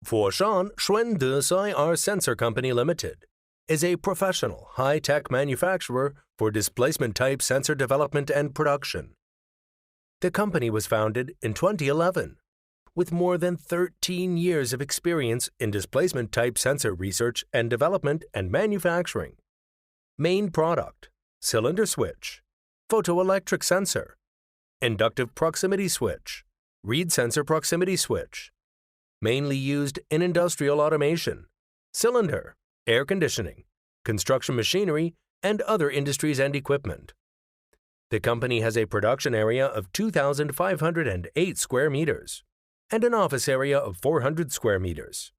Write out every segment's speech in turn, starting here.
Foshan Schwen de Saier Sensor Company Limited is a professional, high-tech manufacturer for displacement-type sensor development and production. The company was founded in 2011, with more than 13 years of experience in displacement-type sensor research and development and manufacturing. Main product: cylinder switch, photoelectric sensor, inductive proximity switch, reed sensor proximity switch. Mainly used in industrial automation, cylinder, air conditioning, construction machinery, and other industries and equipment. The company has a production area of 2,508 square meters and an office area of 400 square meters.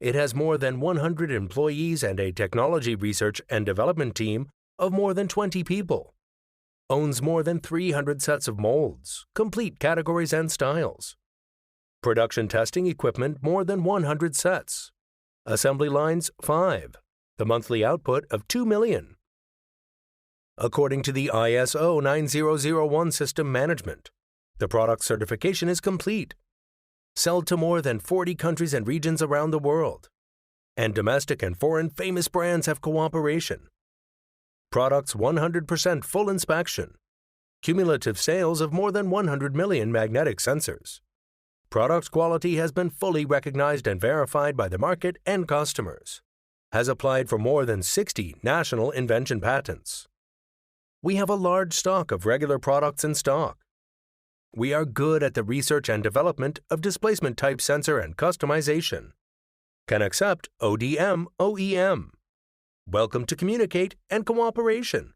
It has more than 100 employees and a technology research and development team of more than 20 people. Owns more than 300 sets of molds, complete categories and styles. Production testing equipment more than 100 sets. Assembly lines 5. The monthly output of 2 million. According to the ISO 9001 system management, the product certification is complete. Sold to more than 40 countries and regions around the world. And domestic and foreign famous brands have cooperation. Products 100% full inspection. Cumulative sales of more than 100 million magnetic sensors. Product quality has been fully recognized and verified by the market and customers. Has applied for more than 60 national invention patents. We have a large stock of regular products in stock. We are good at the research and development of displacement type sensor and customization. Can accept ODM, OEM. Welcome to communicate and cooperation.